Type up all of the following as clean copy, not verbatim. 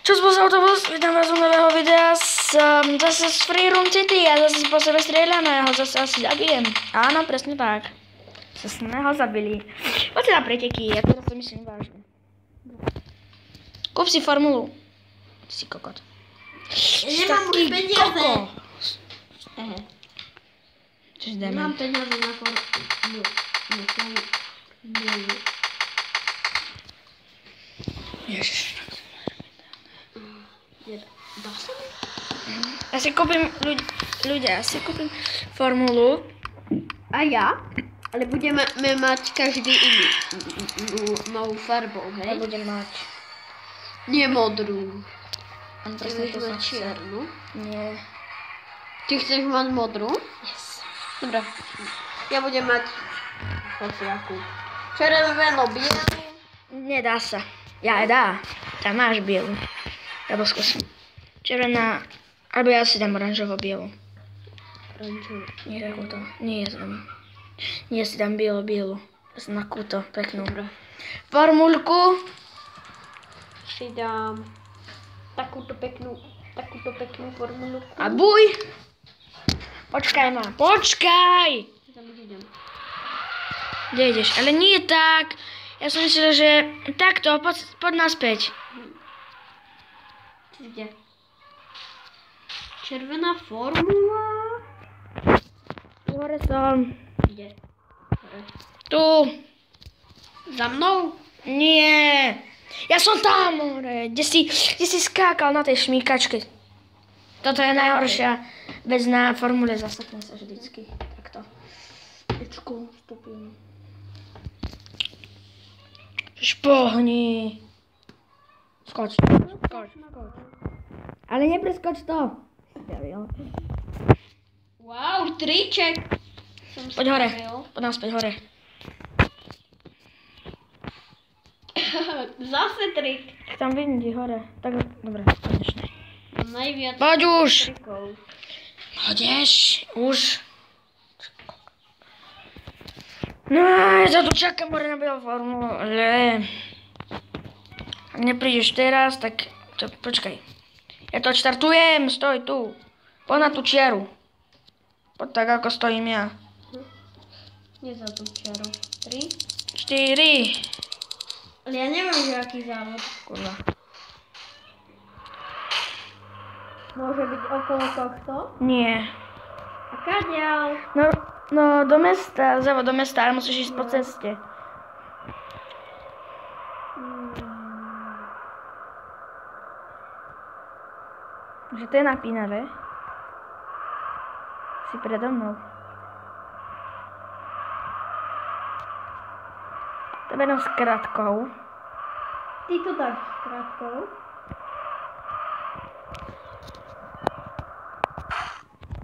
Čo spôsob autobus? Vítam vás u nového videa zase z Free Room City a zase po sebe strieľam a ja ho zase asi zabijem. Áno, presne tak. Zase sme ho zabili. Poďte na preteky, ja teraz to myslím vážne. Kúp si formulu. Ty si kokot. Ja nemám už peniaze. Čož dáme? Nemám peniaze na formulu. Ježiš. Dá sa? Ja si kúpim, ľudia, ja si kúpim formulu. A ja? Ale budeme mať každý iný novú farbou, Ja hej? budem mať. Nie modrú. Mám Ty presne budeš to mať som chcel. čiernu. Nie. Ty chceš mať modrú? Yes. Dobre. Ja budem mať hociakú. Červenú, bielu. Nedá sa. Ja dá. Tam máš bielu. Alebo skús. Červená. Alebo ja si dám oranžovo-bielu. Oranžovú. Nie takúto. Nie tam. Nie si dám bielu. Takúto. Peknú. Dobre. Formulku. Si dám takúto peknú formulu. A buj. Počkaj ma. Počkaj. Tam idem. Kde ideš? Ale nie tak. Ja som myslel, že takto. Poď naspäť. Kde? Červená formula. Hore som. Kde? Tu. Za mnou? Nie. Ja som tam, hore. Kde si skákal na tej šmíkačke. Toto je najhoršia vec na formule. Zasekne sa vždycky. Takto. Počku, vstupím. Špohni. Skoč. Ale nepreskoč to. Wow, triček. Poď hore. Poď naspäť hore. Zase trik. Tak tam vidím hore. Tak, dobre, konečne. Najviac Poď už. trikov. Poďeš. Už. No, ja tu čakám hore na bielú formu, ale... Ak neprídeš teraz, tak... Počkaj. Ja to odštartujem, stoj tu. Poď na tú čiaru. Poď tak, ako stojím ja. Nie za tú čiaru. 3. 4. Ale ja neviem, že aký závod. Kurva. Môže byť okolo tohto? Nie. A kadiaľ? No do mesta, závod do mesta, ale musíš ísť po ceste. Že to je napínavé. Si predo mnou. To jenom s krátkou. Ty to dáš s krátkou.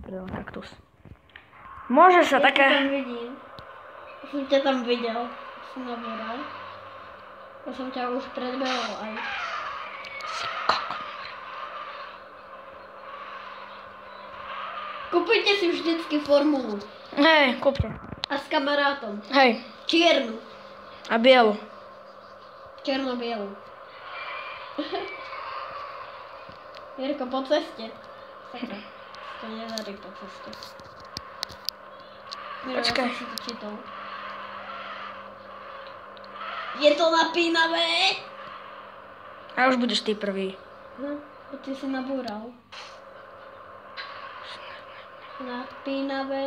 Prdel, kaktus. Môže sa Ja také... ťa tam vidím. Ja som ťa tam videl. Som nabúral. Ja som ťa už predbehol aj. Kupujte si vždycky formulu. Hej, kúpte. A s kamarátom. Hej. Čiernu. A bielu. Černo-bielu. Jirko, po ceste. Sakra. To nedarí po ceste. Miro, Počkaj. ja som si to čítal. Je to napínavé? A už budeš ty prvý. No, bo ty si nabúral. Napínavé.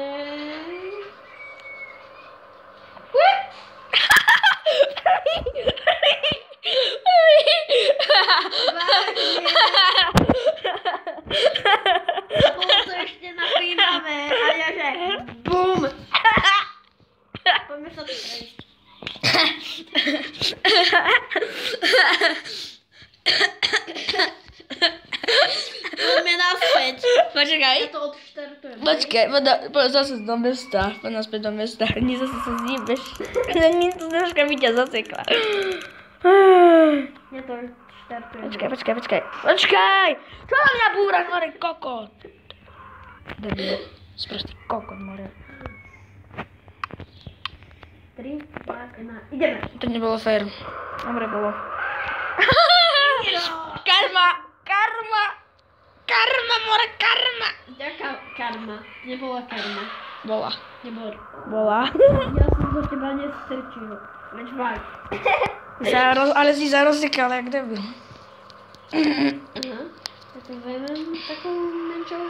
Bolo to ešte napínavé. A ja že BUM! Poďme sa tu prejsť. Poďme naspäť. Počkaj. Ja to odštartujem. Počkaj, poď zase do mesta. Poď naspäť do mesta. Nie zase sa zjebeš. Nie, to troška by ťa zasekla. Ja to odštartujem. Počkaj. Počkaj! Čo na mňa búraš, more, kokot? Debil. Sprostý kokot, more. 3, 2, 1. Ideme. To nebolo fér. Dobre bolo. No. Karma Karma, more karma. Jaká karma? Nebola karma. Bola. Bola. Ja som do teba nestrčil. Veď fakt. Ale si zarozsekal, jak debil. Aha. Ja to vezmem takou menšou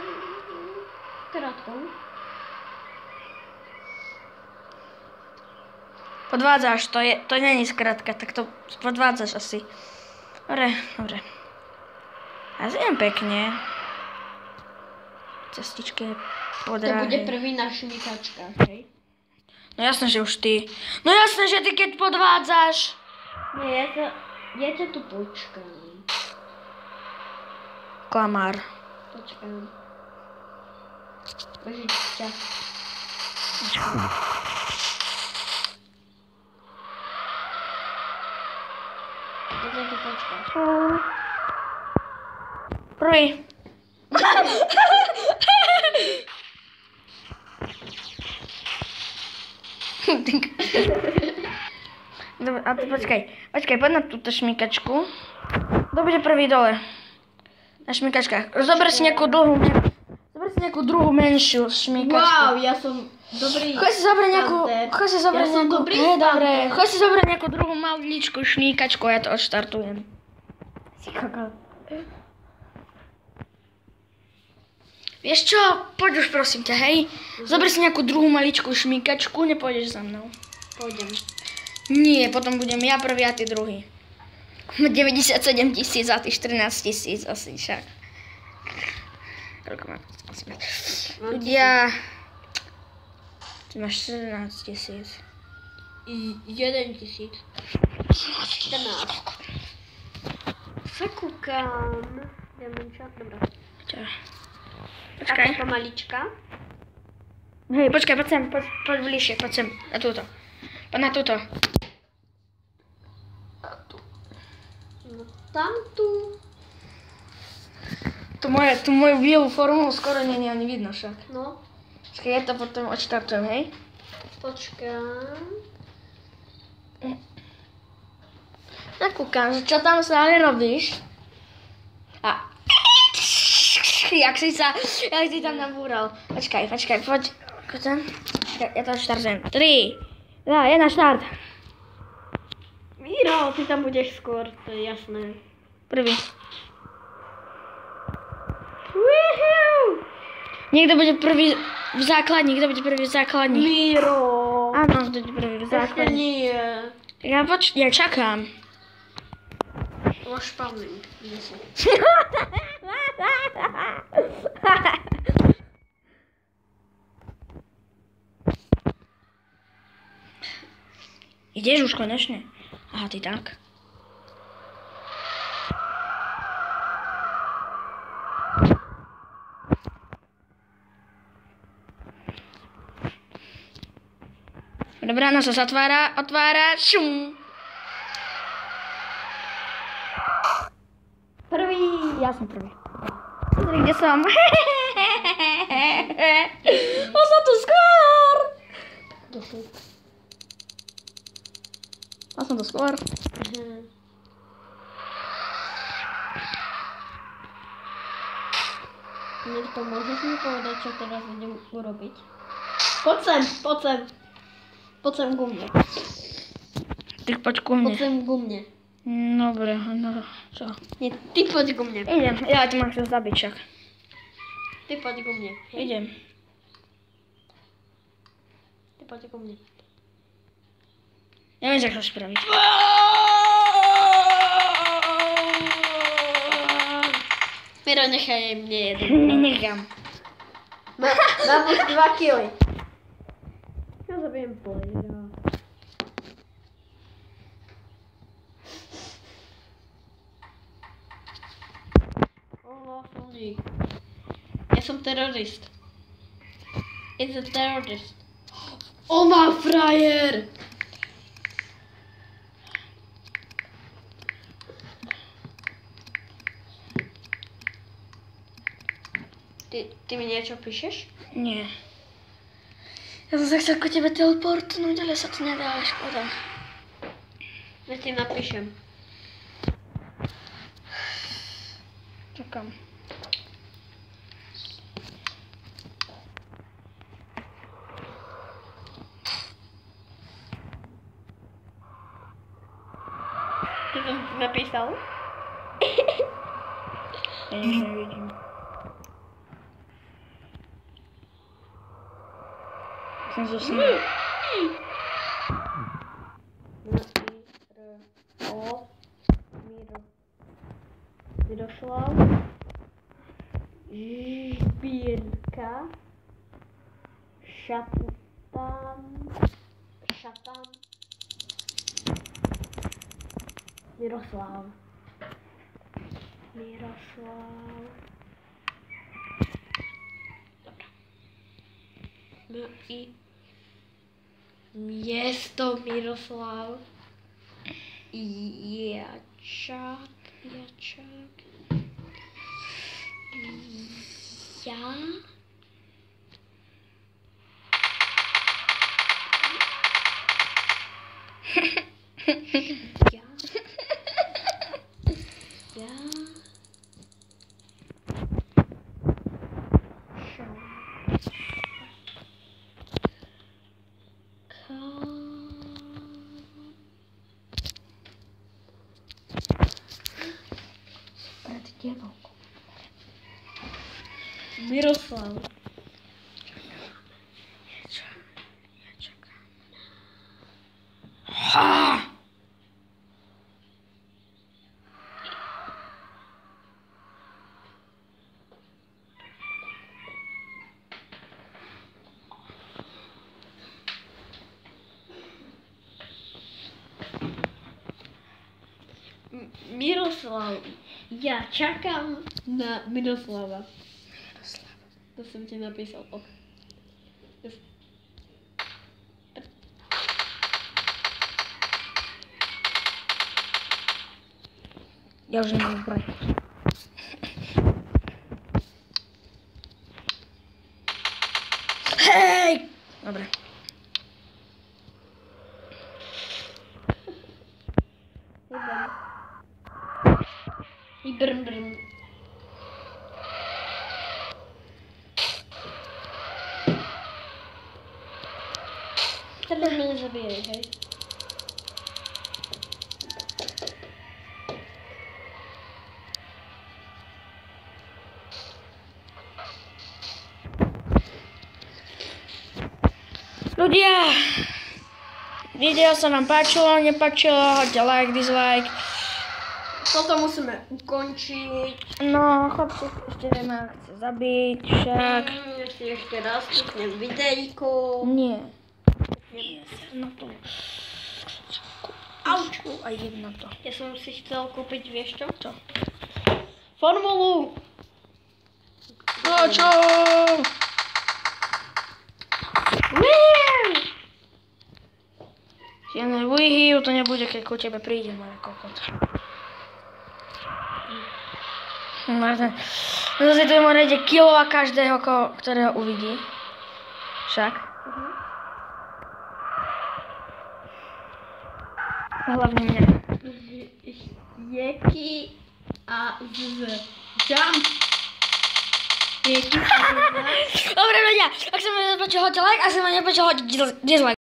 krátkou. Podvádzaš, to není zkrátka, tak to podvádzaš asi. Dobre. A zjem pekne. Cestičky To bude podráhy. prvý na šmykačkách, hej? No jasné, že už ty. No jasné, že ty keď podvádzaš. Nie, ja ťa tu počkám. Klamár. Počkám. Božiť ťa. Ja ťa tu počkám. Prvý. Dobre, a ty počkaj, poď na túto šmykačku. Kto bude prvý dole? Na šmykačkách. Zober si nejakú druhú menšiu šmykačku. Wow, ja som dobrý. Choď si zobrať nejakú, dobrý hej, dobre, starter. choď si zobrať nejakú druhú maličku šmykačku, ja to odštartujem. Si kakal. Vieš čo, poď už prosím ťa, hej. Zober si nejakú druhú maličkú šmykačku, nepôjdeš za mnou. Pôjdem. Nie, potom budem ja prvý a ty druhý. 97 000 a ty 14 000 asi však. Koľko má? Ľudia... Ty máš 14 000. I 1 000. 14. Sa kúkam. Demončák, dobrá. Počkaj. Taká malička. Hej, počkaj, poď sem, poď bližšie, poď sem. Na túto. Poď na túto. No tamtu. Tu moju bielú formu skoro nie je ani vidno však. No, Počkaj, ja to potom odštartujem, hej? počkám. Nakúkam, že čo tam stále robíš. A... Jak si tam nabúral. Počkaj, poď. Počkaj, ja to odštartujem. 3, 2, 1, štart. Miro, ty tam budeš skôr, to je jasné. Prvý. Niekto bude prvý v základni, Miro! Áno, kto bude prvý v Ešte základni. nie. Ja čakám. Lošpavný. Kde si? Ideš už konečne? Aha, ty tak. Dobrá, brána sa otvára, šum. Prvý. Ja som prvý. Pozri, kde som. Som tu skôr. Som tu skôr. Mirko, môžeš mi povedať, čo teraz idem urobiť? Poď sem. Poď sem ku mne. Ty poď ku mne. Poď sem ku mne. Dobre, no čo? Nie, ty poď ku mne. Idem, ja tu mám chcel zabiť však. Ty poď ku mne. Idem. Ty poď ku mne. Neviem, jak to spraviť. Miro, nechaj mne jeden. Nechám. Mám už 2 kily. Ja zabijem playera. Slník. Ja som terorist. It's a terrorist. On má frajer! Ty mi niečo píšeš? Nie. Ja som sa chcel ku tebe teleportnúť, ale sa to nedá, škoda. Ja ti napíšem. Čakám. Ty to napísal? Ja nič nevidím. Som zosnul. Miroslav. Žbírka. Šatan. Miroslav. Dobra. Město Miroslav. Jačák. Já. Miroslav. Miroslav. Já čekám na Miroslava. To jsem ti napísal. Ok. Ja už nemám zbroj. Hej! Dobre. Brm. Tebe mě nezabíjej, hej. Ľudia, video sa vám páčilo, nepáčilo, hoďte like, dislike. Toto musíme ukončiť. No, chlapci, ešte ma chce zabiť, však. Ešte raz pustím videjko. Nie. Na to. Auč. A idem na to. Ja som si chcel kúpiť, vieš čo? Čo? Formulu. No čo? Ja nevyhýju, to nebude, keď ku tebe prídem, ale kokot. Martin, zase tu nájde kilova každého, ktorého uvidí. Však. Hlavne mňa. Jeky a z jump. Jeky a z. Dobre ľudia, ak sa mi nepáčilo, hoďte like, ak sa mi nepáčilo, hoďte dislike.